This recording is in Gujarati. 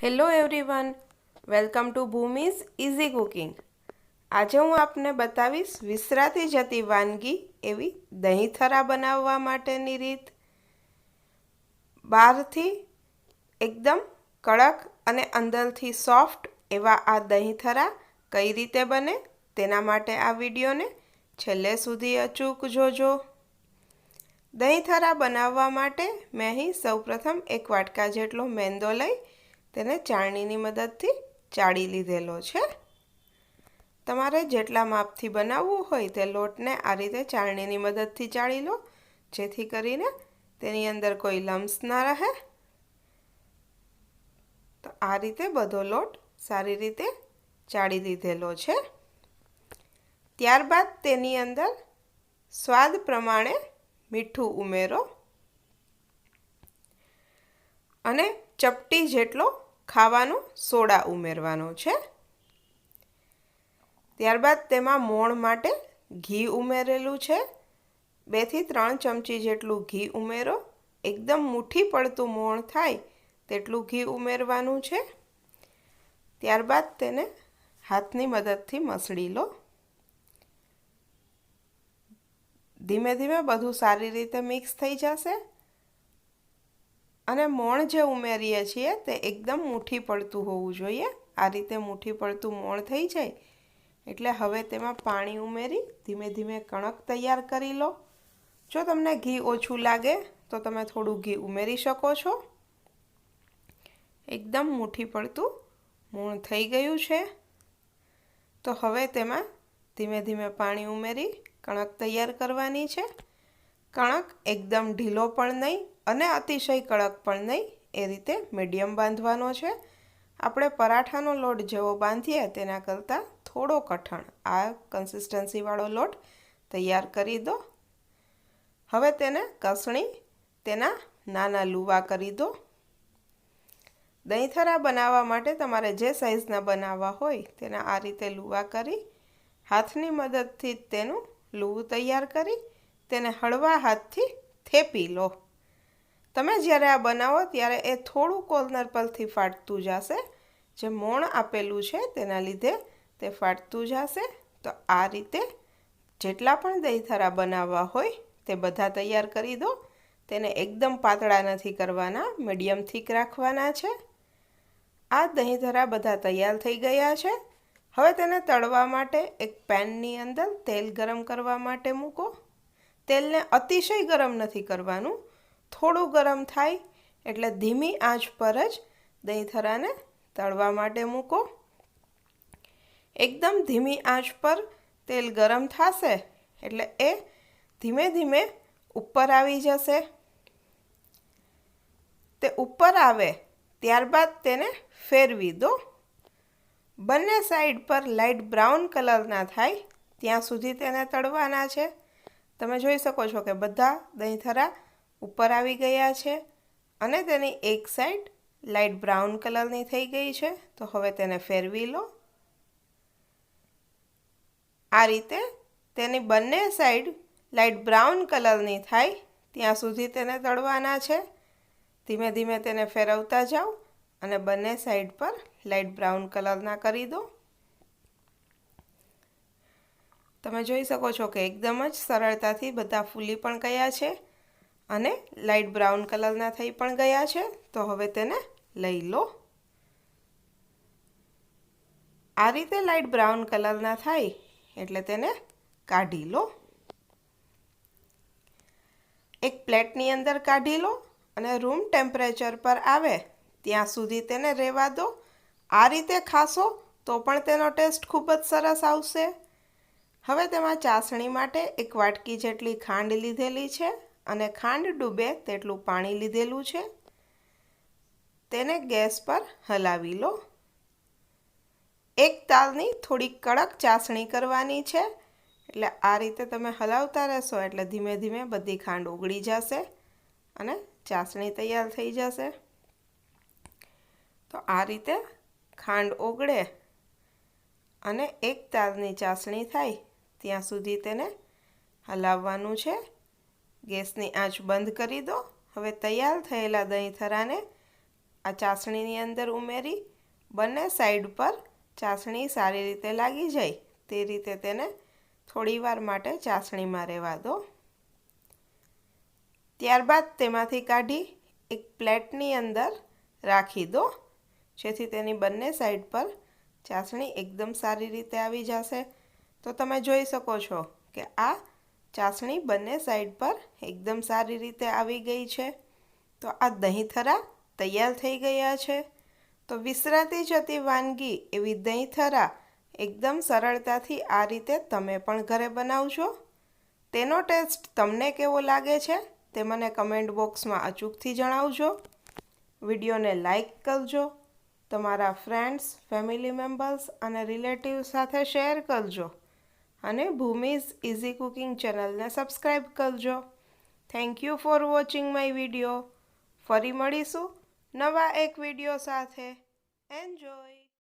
Hello everyone, welcome to Bhumi's easy cooking. આજે હું આપને બતાવીશ વિસરાતી જતી વાનગી એવી દહીંથરા બનાવવા માટેની રીત। બહારથી એકદમ કડક અને અંદરથી સોફ્ટ એવા આ દહીંથરા કઈ રીતે બને તેના માટે આ વિડીયોને છેલ્લે સુધી અચૂક જોજો। દહીંથરા બનાવવા માટે મેં અહીં સૌપ્રથમ 1 વાટકા જેટલો મેંદો લઈ તેને ચાળણીની મદદથી ચાળી લીધેલો છે। તમારે જેટલા માપથી બનાવવું હોય તે લોટને આ રીતે ચાળણીની મદદથી ચાળી લો, જેથી કરીને તેની અંદર કોઈ લમ્સ ના રહે। તો આ રીતે બધો લોટ સારી રીતે ચાળી લીધેલો છે। ત્યારબાદ તેની અંદર સ્વાદ પ્રમાણે મીઠું ઉમેરો અને ચપટી જેટલો ખાવાનો સોડા ઉમેરવાનો છે। ત્યારબાદ તેમાં મોણ માટે ઘી ઉમેરેલું છે। 2 થી 3 ચમચી જેટલું ઘી ઉમેરો। એકદમ મુઠ્ઠી પડતું મોણ થાય તેટલું ઘી ઉમેરવાનું છે। ત્યારબાદ તેને હાથની મદદથી મસળી લો। ધીમે ધીમે બધું સારી રીતે મિક્સ થઈ જશે અને મોણ જે ઉમેરીએ છીએ તે એકદમ મુઠ્ઠી પડતું હોવું જોઈએ। આ રીતે મુઠ્ઠી પડતું મોણ થઈ જાય એટલે હવે તેમાં પાણી ઉમેરી ધીમે ધીમે કણક તૈયાર કરી લો। જો તમને ઘી ઓછું લાગે તો તમે થોડું ઘી ઉમેરી શકો છો। એકદમ મુઠ્ઠી પડતું મોણ થઈ ગયું છે તો હવે તેમાં ધીમે ધીમે પાણી ઉમેરી કણક તૈયાર કરવાની છે। કણક એકદમ ઢીલો પણ નહીં અને અતિશય કડક પણ નહીં, એ રીતે મીડિયમ બાંધવાનો છે। આપણે પરાઠાનો લોટ જેવો બાંધીએ તેના કરતાં થોડો કઠણ આ કન્સિસ્ટન્સીવાળો લોટ તૈયાર કરી દો। હવે તેને કસણી તેના નાના લુવા કરી દો। દહીંથરા બનાવવા માટે તમારે જે સાઇઝના બનાવવા હોય તેના આ રીતે લુવા કરી હાથની મદદથી તેનું લુવું તૈયાર કરી તેને હળવા હાથથી થેપી લો। તમે જ્યારે આ બનાવો ત્યારે એ થોડું કોર્નર પરથી ફાટતું જશે, જે મોણ આપેલું છે તેના લીધે તે ફાટતું જશે। તો આ રીતે જેટલા પણ દહીંથરા બનાવવા હોય તે બધા તૈયાર કરી દો। તેને એકદમ પાતળા નથી કરવાના, મીડિયમ થીક રાખવાના છે। આ દહીંથરા બધા તૈયાર થઈ ગયા છે। હવે તેને તળવા માટે એક પેનની અંદર તેલ ગરમ કરવા માટે મૂકો। તેલને અતિશય ગરમ નથી કરવાનું, થોડું ગરમ થાય એટલે ધીમી આંચ પર જ દહીંથરાને તળવા માટે મૂકો। એકદમ ધીમી આંચ પર તેલ ગરમ થશે એટલે એ ધીમે ધીમે ઉપર આવી જશે। તે ઉપર આવે ત્યારબાદ તેને ફેરવી દો। બંને સાઈડ પર લાઇટ બ્રાઉન કલરના થાય ત્યાં સુધી તેને તળવાના છે। તમે જોઈ શકો છો કે બધા દહીંથરા ઉપર આવી ગયા છે અને તેની એક સાઈડ લાઇટ બ્રાઉન કલરની થઈ ગઈ છે। તો હવે તેને ફેરવી લો। આ રીતે તેની બંને સાઈડ લાઇટ બ્રાઉન કલરની થાય ત્યાં સુધી તેને તળવાના છે। ધીમે ધીમે તેને ફેરવતા જાઓ અને બંને સાઈડ પર લાઇટ બ્રાઉન કલરના કરી દો। તમે જોઈ શકો છો કે એકદમ જ સરળતાથી બધા ફૂલી પણ ગયા છે અને લાઇટ બ્રાઉન કલરના થઈ પણ ગયા છે। તો હવે તેને લઈ લો। આ રીતે લાઇટ બ્રાઉન કલરના થાય એટલે તેને કાઢી લો। એક પ્લેટની અંદર કાઢી લો અને રૂમ ટેમ્પરેચર પર આવે ત્યાં સુધી તેને રહેવા દો। આ રીતે ખાશો તો પણ તેનો ટેસ્ટ ખૂબ જ સરસ આવશે। હવે તેમાં ચાસણી માટે 1 વાટકી જેટલી ખાંડ લીધેલી છે અને ખાંડ ડૂબે તેટલું પાણી લીધેલું છે। તેને ગેસ પર હલાવી લો। એક તાલની થોડી કડક ચાસણી કરવાની છે, એટલે આ રીતે તમે હલાવતા રહેશો એટલે ધીમે ધીમે બધી ખાંડ ઓગળી જશે અને ચાસણી તૈયાર થઈ જશે। તો આ રીતે ખાંડ ઓગળે અને એક તાલની ચાસણી થાય ત્યાં સુધી તેને હલાવવાનું છે। ગેસની આંચ બંધ કરી દો। હવે તૈયાર થયેલા દહીંથરાને આ ચાસણીની અંદર ઉમેરી બંને સાઈડ પર ચાસણી સારી રીતે લાગી જાય તે રીતે તેને થોડીવાર માટે ચાસણીમાં રહેવા દો. ત્યારબાદ તેમાંથી કાઢી એક પ્લેટની અંદર રાખી દો, જેથી તેની બંને સાઈડ પર ચાસણી એકદમ સારી રીતે આવી જશે. તો તમે જોઈ શકો છો કે આ ચાસણી બંને સાઈડ પર એકદમ સારી રીતે આવી ગઈ છે. તો આ દહીંથરા તૈયાર થઈ ગયા છે. તો વિસરાતી જતી વાનગી એવી દહીંથરા એકદમ સરળતાથી આ રીતે તમે પણ ઘરે બનાવજો. તેનો ટેસ્ટ તમને કેવો લાગે છે તે મને કમેન્ટ બોક્સમાં અચૂકથી જણાવજો. વિડીયોને લાઈક કરજો, તમારા ફ્રેન્ડ્સ, ફેમિલી મેમ્બર્સ અને રિલેટિવ સાથે શેર કરજો અને ભૂમિઝ ઇઝી કુકિંગ ચેનલને સબસ્ક્રાઈબ કરજો. Thank you for watching my video. ફરી મળીશું નવા એક વિડીયો સાથે. એન્જોય.